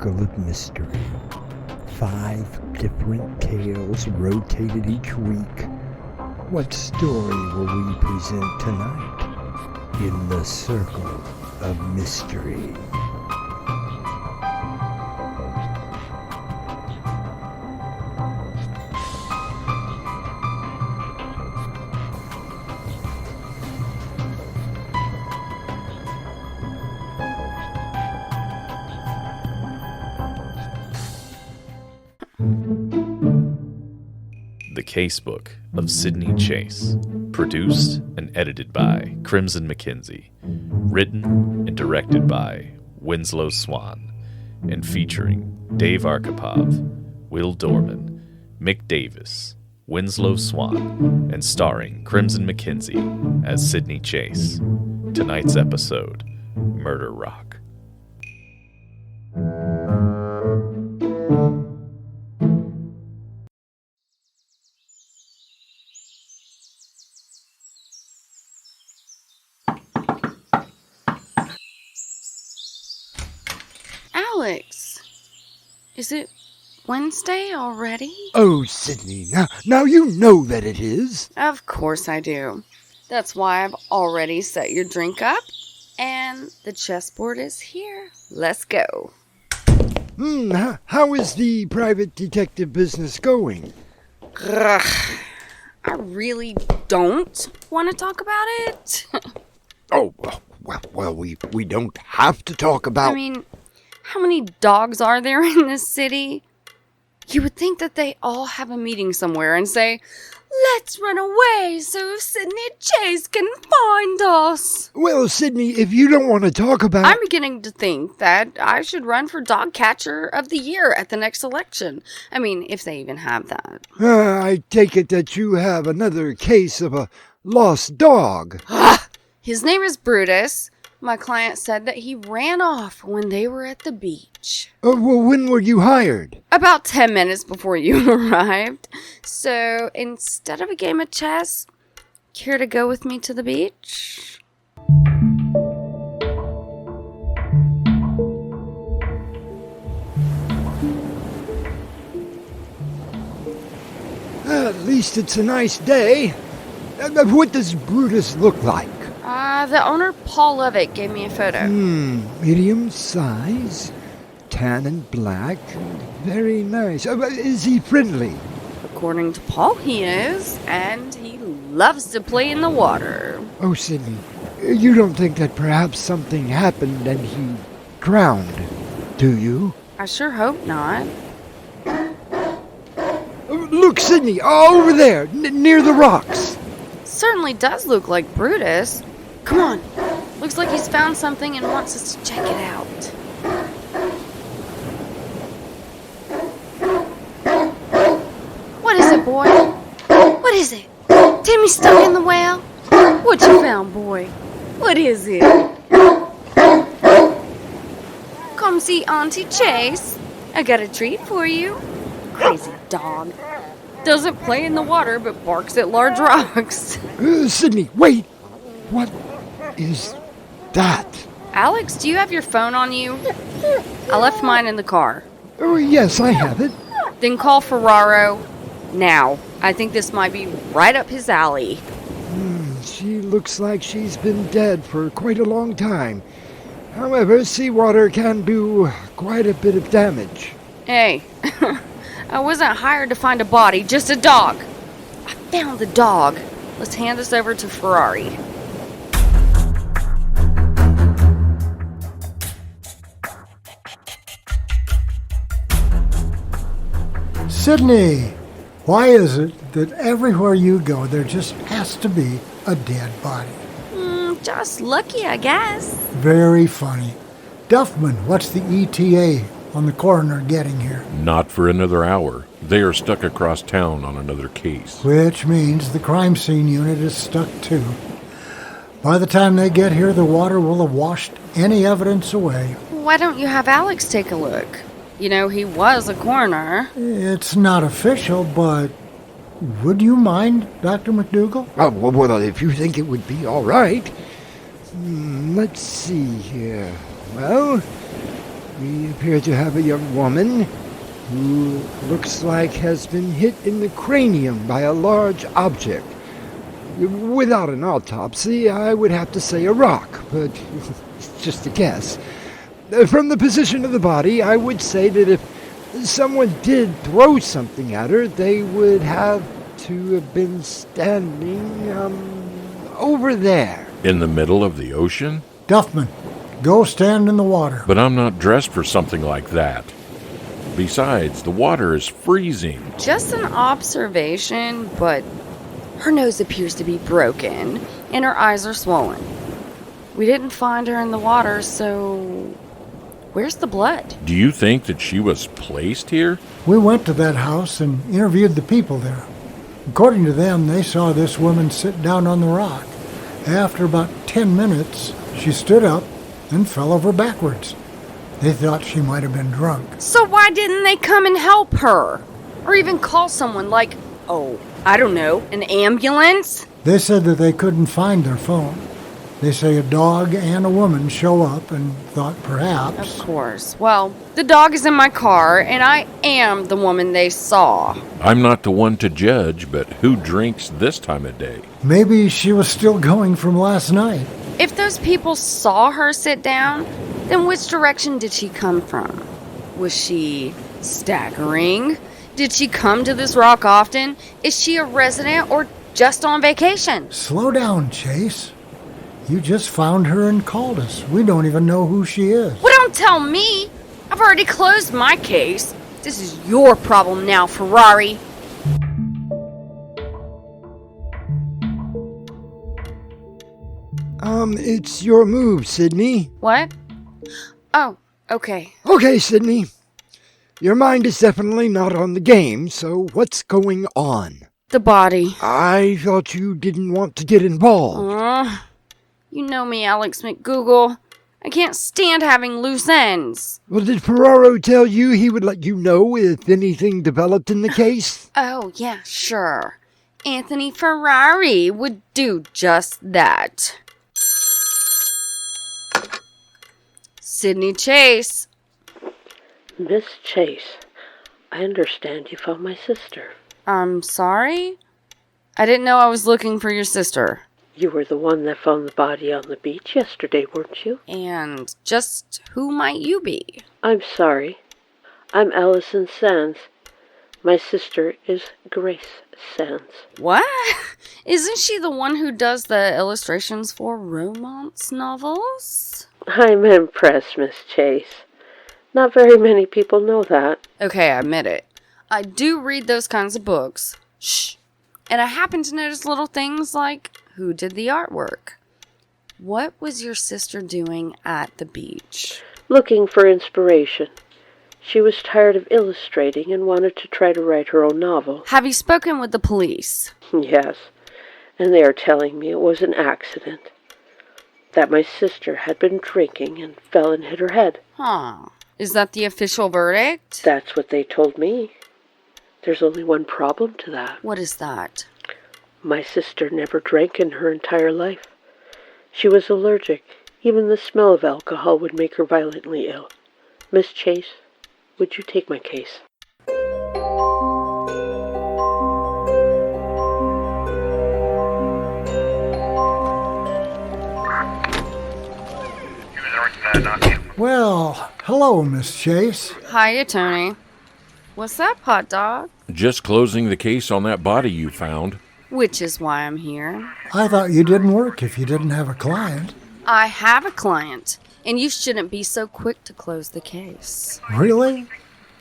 circle of mystery. 5 different tales rotated each week. What story will we present tonight in the circle of mystery? The Casebook of Sydney Chase, produced and edited by Crimson McKenzie, written and directed by Winslow Swan, and featuring Dave Arkipov, Will Dorman, Mick Davis, Winslow Swan, and starring Crimson McKenzie as Sydney Chase. Tonight's episode, Murder Rock. Alex, is it Wednesday already? Oh, Sydney, now you know that it is. Of course I do. That's why I've already set your drink up, and the chessboard is here. Let's go. How is the private detective business going? Ugh, I really don't want to talk about it. Oh, well, we don't have to talk about... I mean, how many dogs are there in this city? You would think that they all have a meeting somewhere and say, "Let's run away so Sydney Chase can find us." Well, Sydney, if you don't want to talk about... I'm beginning to think that I should run for dog catcher of the year at the next election. I mean, if they even have that. I take it that you have another case of a lost dog. His name is Brutus. My client said that he ran off when they were at the beach. Well, when were you hired? About 10 minutes before you arrived. So, instead of a game of chess, care to go with me to the beach? At least it's a nice day. What does Brutus look like? The owner, Paul Lovett, gave me a photo. Medium size, tan and black, very nice. Is he friendly? According to Paul, he is, and he loves to play in the water. Oh, Sydney, you don't think that perhaps something happened and he drowned, do you? I sure hope not. Look, Sydney, over there, near the rocks. Certainly does look like Brutus. Come on. Looks like he's found something and wants us to check it out. What is it, boy? What is it? Timmy stuck in the well? What you found, boy? What is it? Come see Auntie Chase. I got a treat for you. Crazy dog. Doesn't play in the water, but barks at large rocks. Sydney, wait. What is that? Alex, do you have your phone on you? I left mine in the car. Oh, yes, I have it. Then call Ferraro now. I think this might be right up his alley. She looks like she's been dead for quite a long time. However, seawater can do quite a bit of damage. Hey, I wasn't hired to find a body, just a dog. I found the dog. Let's hand this over to Ferrari. Sydney, why is it that everywhere you go there just has to be a dead body? Just lucky, I guess. Very funny. Duffman, what's the ETA on the coroner getting here? Not for another hour. They are stuck across town on another case. Which means the crime scene unit is stuck too. By the time they get here, the water will have washed any evidence away. Why don't you have Alex take a look? You know, he was a coroner. It's not official, but would you mind, Dr. McDougal? Oh, well, if you think it would be all right. Let's see here. Well, We appear to have a young woman who looks like has been hit in the cranium by a large object. Without an autopsy, I would have to say a rock, but it's just a guess. From the position of the body, I would say that if someone did throw something at her, they would have to have been standing, over there. In the middle of the ocean? Duffman, go stand in the water. But I'm not dressed for something like that. Besides, the water is freezing. Just an observation, but her nose appears to be broken and her eyes are swollen. We didn't find her in the water, so where's the blood? Do you think that she was placed here? We went to that house and interviewed the people there. According to them, they saw this woman sit down on the rock. After about 10 minutes, she stood up and fell over backwards. They thought she might have been drunk. So why didn't they come and help her? Or even call someone like, I don't know, an ambulance? They said that they couldn't find their phone. They say a dog and a woman show up and thought perhaps... Of course. Well, the dog is in my car, and I am the woman they saw. I'm not the one to judge, but who drinks this time of day? Maybe she was still going from last night. If those people saw her sit down, then which direction did she come from? Was she staggering? Did she come to this rock often? Is she a resident or just on vacation? Slow down, Chase. You just found her and called us. We don't even know who she is. Well, don't tell me. I've already closed my case. This is your problem now, Ferrari. It's your move, Sydney. What? Oh, okay. Okay, Sydney. Your mind is definitely not on the game, so what's going on? The body. I thought you didn't want to get involved. You know me, Alex McGoogle. I can't stand having loose ends. Well, did Ferraro tell you he would let you know if anything developed in the case? Oh, yeah, sure. Anthony Ferrari would do just that. Sydney Chase. Miss Chase, I understand you found my sister. I'm sorry? I didn't know I was looking for your sister. You were the one that found the body on the beach yesterday, weren't you? And just who might you be? I'm sorry. I'm Allison Sands. My sister is Grace Sands. What? Isn't she the one who does the illustrations for romance novels? I'm impressed, Miss Chase. Not very many people know that. Okay, I admit it. I do read those kinds of books. Shh. And I happen to notice little things like who did the artwork. What was your sister doing at the beach? Looking for inspiration. She was tired of illustrating and wanted to try to write her own novel. Have you spoken with the police? Yes, and they are telling me it was an accident. That my sister had been drinking and fell and hit her head. Huh. Is that the official verdict? That's what they told me. There's only one problem to that. What is that? My sister never drank in her entire life. She was allergic. Even the smell of alcohol would make her violently ill. Miss Chase, would you take my case? Well, hello, Miss Chase. Hiya, Tony. What's up, hot dog? Just closing the case on that body you found. Which is why I'm here. I thought you didn't work if you didn't have a client. I have a client, and you shouldn't be so quick to close the case. Really?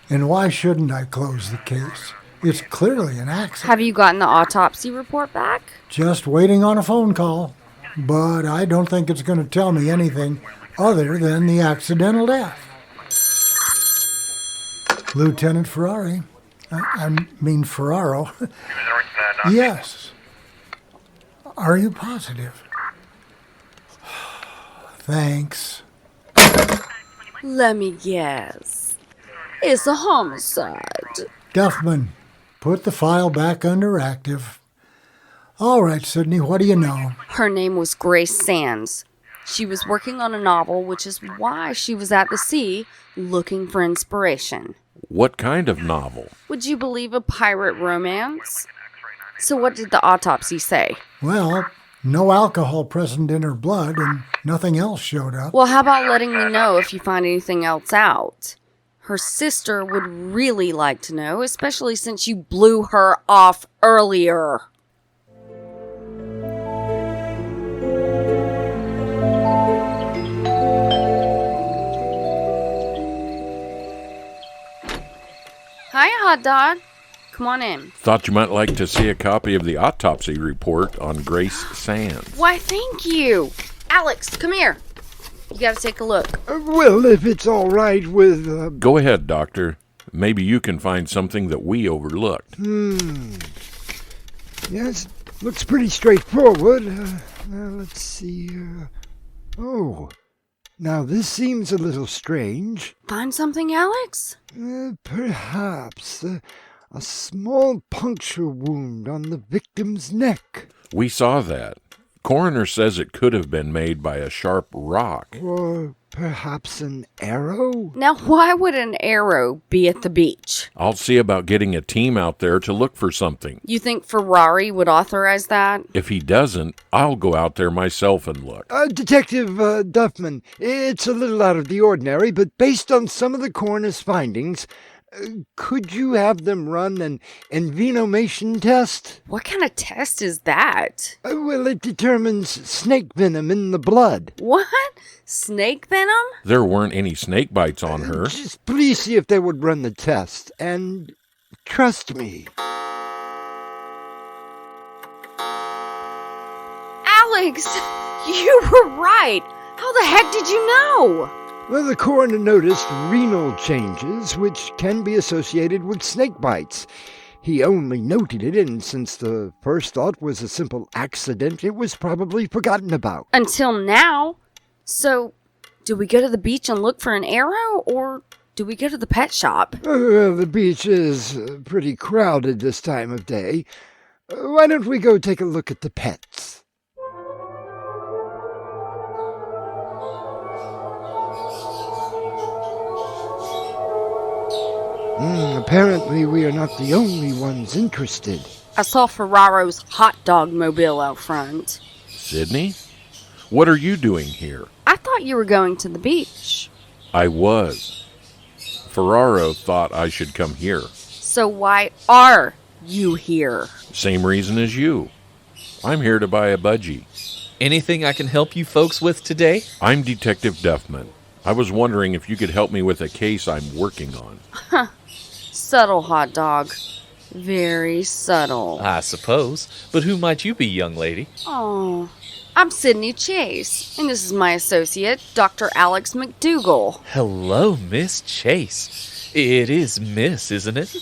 And why shouldn't I close the case? It's clearly an accident. Have you gotten the autopsy report back? Just waiting on a phone call. But I don't think it's going to tell me anything other than the accidental death. Lieutenant Ferrari. I mean Ferraro. Yes. Are you positive? Thanks. Let me guess. It's a homicide. Duffman, put the file back under active. All right, Sydney, what do you know? Her name was Grace Sands. She was working on a novel, which is why she was at the sea looking for inspiration. What kind of novel? Would you believe a pirate romance? So what did the autopsy say? Well, no alcohol present in her blood and nothing else showed up. Well, how about letting me know if you find anything else out? Her sister would really like to know, especially since you blew her off earlier. Hiya, hot dog. Come on in. Thought you might like to see a copy of the autopsy report on Grace Sands. Why, thank you. Alex, come here. You gotta take a look. Well, if it's all right with... Go ahead, Doctor. Maybe you can find something that we overlooked. Yes, looks pretty straightforward. Let's see. Oh, now this seems a little strange. Find something, Alex? Perhaps a small puncture wound on the victim's neck. We saw that. Coroner says it could have been made by a sharp rock. Or perhaps an arrow? Now, why would an arrow be at the beach? I'll see about getting a team out there to look for something. You think Ferraro would authorize that? If he doesn't, I'll go out there myself and look. Detective Duffman, it's a little out of the ordinary, but based on some of the coroner's findings, could you have them run an envenomation test? What kind of test is that? Well, it determines snake venom in the blood. What? Snake venom? There weren't any snake bites on her. Just please see if they would run the test, and trust me. Alex, you were right. How the heck did you know? Well, the coroner noticed renal changes, which can be associated with snake bites. He only noted it, and since the first thought was a simple accident, it was probably forgotten about. Until now. So, do we go to the beach and look for an arrow, or do we go to the pet shop? Well, the beach is pretty crowded this time of day. Why don't we go take a look at the pets? Apparently, we are not the only ones interested. I saw Ferraro's hot dog mobile out front. Sydney? What are you doing here? I thought you were going to the beach. I was. Ferraro thought I should come here. So why are you here? Same reason as you. I'm here to buy a budgie. Anything I can help you folks with today? I'm Detective Duffman. I was wondering if you could help me with a case I'm working on. Subtle, hot dog. Very subtle. I suppose. But who might you be, young lady? Oh, I'm Sydney Chase, and this is my associate, Dr. Alex McDougal. Hello, Miss Chase. It is Miss, isn't it?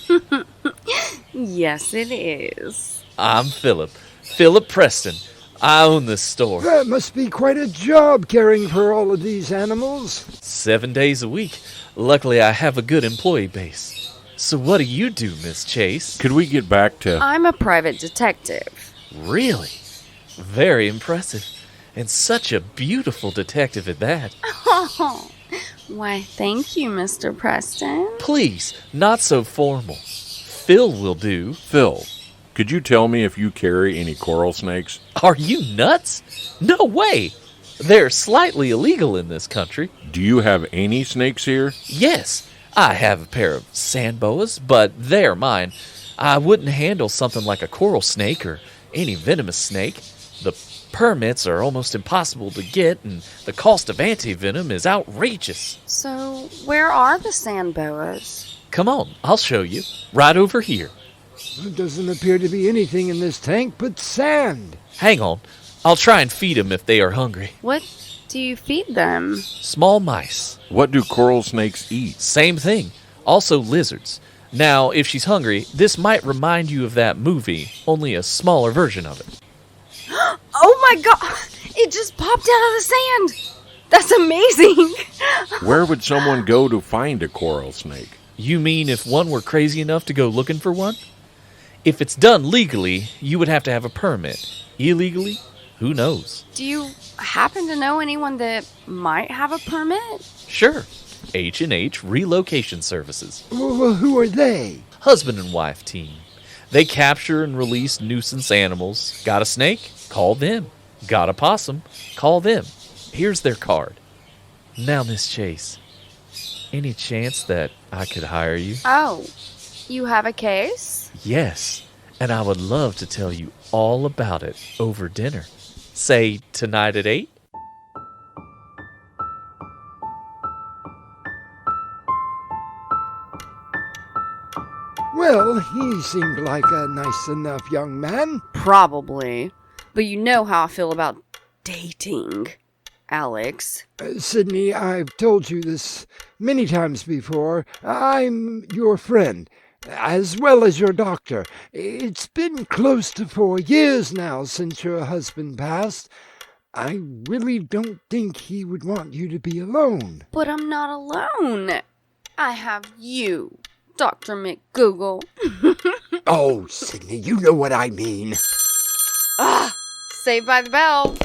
Yes, it is. I'm Philip. Philip Preston. I own this store. That must be quite a job caring for all of these animals. 7 days a week. Luckily, I have a good employee base. So what do you do, Miss Chase? Could we get back to... I'm a private detective. Really? Very impressive. And such a beautiful detective at that. Oh, why, thank you, Mr. Preston. Please, not so formal. Phil will do. Phil, could you tell me if you carry any coral snakes? Are you nuts? No way! They're slightly illegal in this country. Do you have any snakes here? Yes, I have a pair of sand boas, but they're mine. I wouldn't handle something like a coral snake or any venomous snake. The permits are almost impossible to get, and the cost of anti-venom is outrageous. So, where are the sand boas? Come on, I'll show you. Right over here. There doesn't appear to be anything in this tank but sand. Hang on. I'll try and feed them if they are hungry. What do you feed them? Small mice. What do coral snakes eat? Same thing. Also lizards. Now, if she's hungry, this might remind you of that movie, only a smaller version of it. Oh my god! It just popped out of the sand! That's amazing! Where would someone go to find a coral snake? You mean if one were crazy enough to go looking for one? If it's done legally, you would have to have a permit. Illegally, Who knows? Do you happen to know anyone that might have a permit? Sure. H&H Relocation Services. Well, who are they? Husband and wife team. They capture and release nuisance animals. Got a snake? Call them. Got a possum? Call them. Here's their card. Now, Miss Chase, any chance that I could hire you? Oh, you have a case? Yes, and I would love to tell you all about it over dinner. Say tonight at 8? Well, he seemed like a nice enough young man. Probably. But you know how I feel about dating, Alex. Sydney, I've told you this many times before. I'm your friend, as well as your doctor. It's been close to 4 years now since your husband passed. I really don't think he would want you to be alone. But I'm not alone. I have you, Dr. McGoogle. Oh, Sydney, you know what I mean. Saved by the Bell.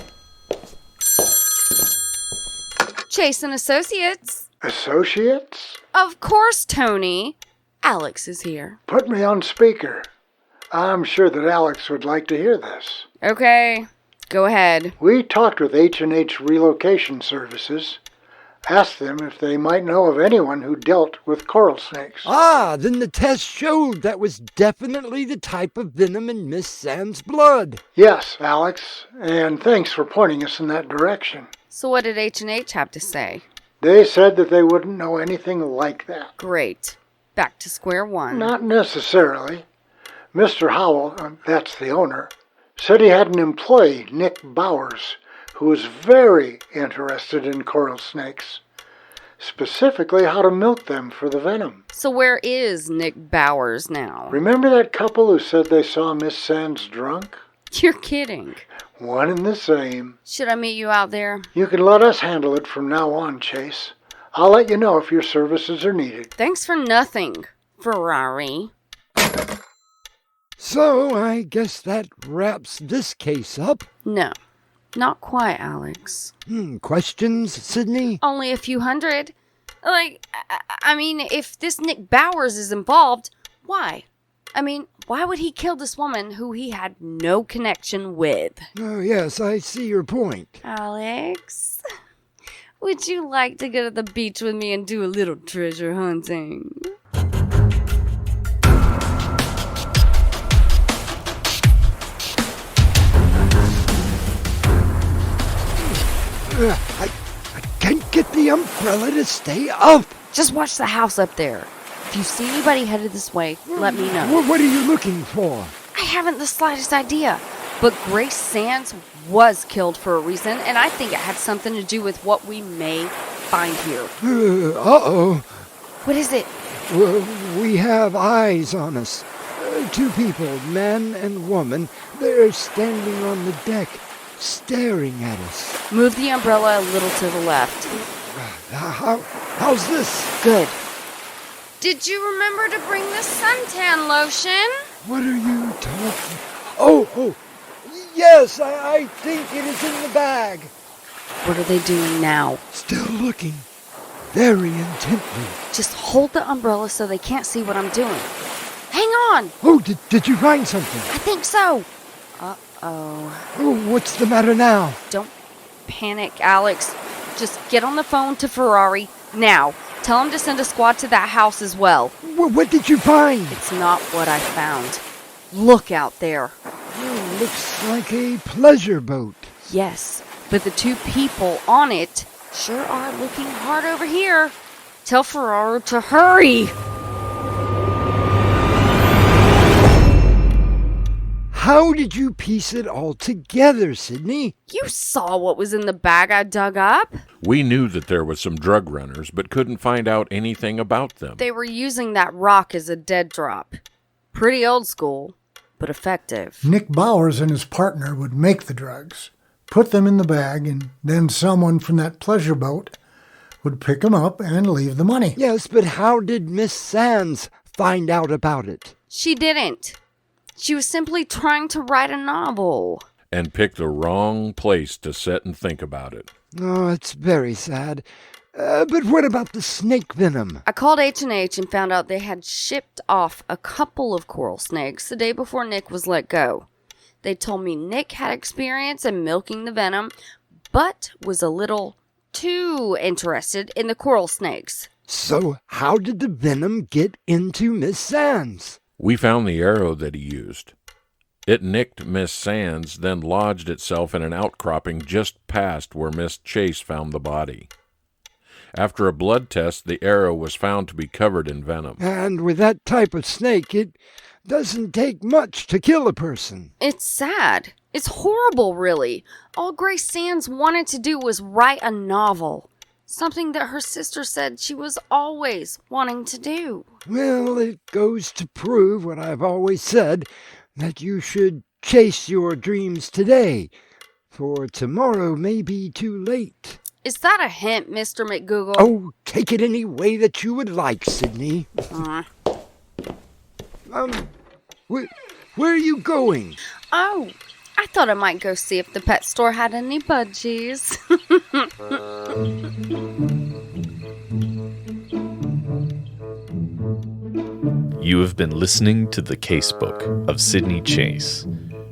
Chase and Associates. Associates? Of course, Tony. Alex is here. Put me on speaker. I'm sure that Alex would like to hear this. Okay, go ahead. We talked with H&H Relocation Services. Asked them if they might know of anyone who dealt with coral snakes. Ah, then the test showed that was definitely the type of venom in Miss Sand's blood. Yes, Alex, and thanks for pointing us in that direction. So what did H&H have to say? They said that they wouldn't know anything like that. Great. Back to square one. Not necessarily. Mr. Howell, that's the owner, said he had an employee, Nick Bowers, who was very interested in coral snakes, specifically how to milk them for the venom. So where is Nick Bowers now? Remember that couple who said they saw Miss Sands drunk? You're kidding. One and the same. Should I meet you out there? You can let us handle it from now on, Chase. I'll let you know if your services are needed. Thanks for nothing, Ferrari. So I guess that wraps this case up. No, not quite, Alex. Questions, Sydney? Only a few hundred. I mean, if this Nick Bowers is involved, why? I mean, why would he kill this woman who he had no connection with? Oh, yes, I see your point. Alex, would you like to go to the beach with me and do a little treasure hunting? I can't get the umbrella to stay up. Just watch the house up there. If you see anybody headed this way, let me know. What are you looking for? I haven't the slightest idea. But Grace Sands was killed for a reason, and I think it had something to do with what we may find here. Uh-oh. What is it? We have eyes on us. Two people, man and woman. They're standing on the deck, staring at us. Move the umbrella a little to the left. How's this? Good. Did you remember to bring the suntan lotion? What are you talking? Oh, yes, I think it is in the bag. What are they doing now? Still looking, very intently. Just hold the umbrella so they can't see what I'm doing. Hang on! Oh, did you find something? I think so. Uh-oh. Oh, what's the matter now? Don't panic, Alex. Just get on the phone to Ferrari now. Tell him to send a squad to that house as well. What did you find? It's not what I found. Look out there. Oh, looks like a pleasure boat. Yes, but the two people on it sure are looking hard over here. Tell Ferraro to hurry. How did you piece it all together, Sydney? You saw what was in the bag I dug up. We knew that there was some drug runners, but couldn't find out anything about them. They were using that rock as a dead drop. Pretty old school, but effective. Nick Bowers and his partner would make the drugs, put them in the bag, and then someone from that pleasure boat would pick them up and leave the money. Yes, but how did Miss Sands find out about it? She didn't. She was simply trying to write a novel. and picked the wrong place to sit and think about it. Oh, it's very sad. But what about the snake venom? I called H&H and found out they had shipped off a couple of coral snakes the day before Nick was let go. They told me Nick had experience in milking the venom, but was a little too interested in the coral snakes. So how did the venom get into Miss Sands? We found the arrow that he used. It nicked Miss Sands, then lodged itself in an outcropping just past where Miss Chase found the body. After a blood test, the arrow was found to be covered in venom. And with that type of snake, it doesn't take much to kill a person. It's sad. It's horrible, really. All Grace Sands wanted to do was write a novel. Something that her sister said she was always wanting to do. Well, it goes to prove what I've always said, that you should chase your dreams today, for tomorrow may be too late. Is that a hint, Mr. McGoogle? Oh, take it any way that you would like, Sydney. Where are you going? Oh, I thought I might go see if the pet store had any budgies. You have been listening to The Casebook of Sydney Chase,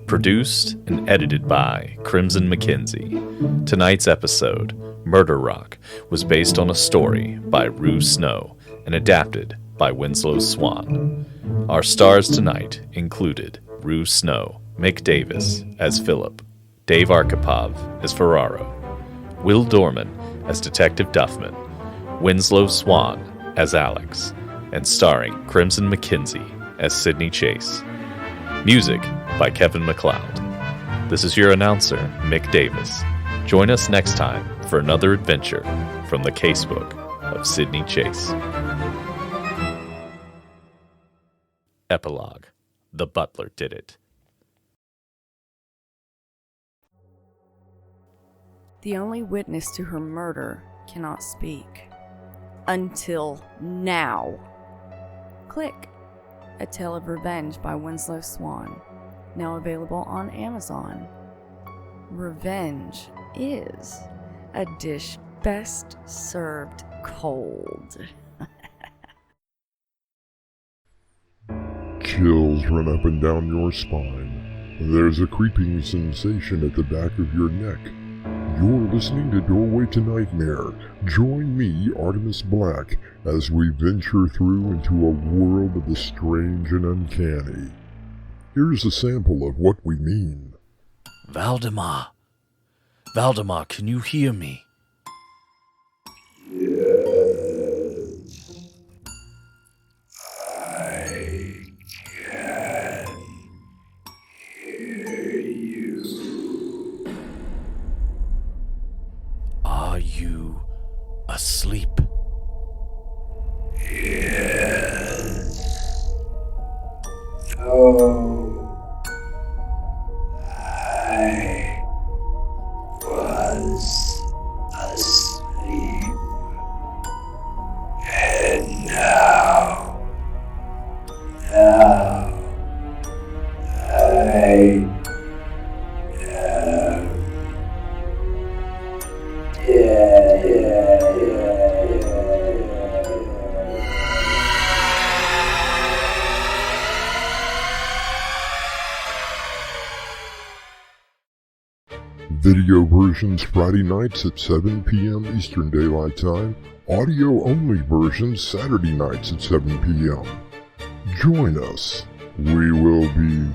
produced and edited by Crimson McKenzie. Tonight's episode, Murder Rock, was based on a story by Rue Snow and adapted by Winslow Swan. Our stars tonight included Rue Snow, Mick Davis as Philip, Dave Arkipov as Ferraro, Will Dorman as Detective Duffman, Winslow Swan as Alex, and starring Crimson McKenzie as Sydney Chase. Music by Kevin MacLeod. This is your announcer, Mick Davis. Join us next time for another adventure from the Casebook of Sydney Chase. Epilogue. The butler did it. The only witness to her murder cannot speak. Until now. Click. A Tale of Revenge by Winslow Swan. Now available on Amazon. Revenge is a dish best served cold. Chills run up and down your spine. There's a creeping sensation at the back of your neck. You're listening to Doorway to Nightmare. Join me, Artemis Black, as we venture through into a world of the strange and uncanny. Here's a sample of what we mean. Valdemar, can you hear me? Are you asleep? Video versions Friday nights at 7 p.m. Eastern Daylight Time. Audio only versions Saturday nights at 7 p.m. Join us. We will be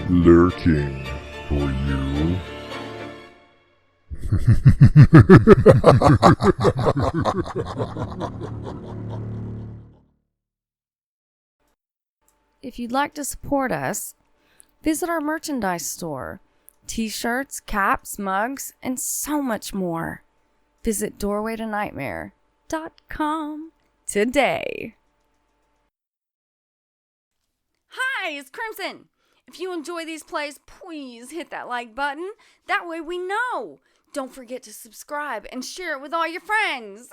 lurking for you. If you'd like to support us, visit our merchandise store. T-shirts, caps, mugs, and so much more. Visit doorwaytonightmare.com today. Hi, it's Crimson. If you enjoy these plays, please hit that like button. That way we know. Don't forget to subscribe and share it with all your friends.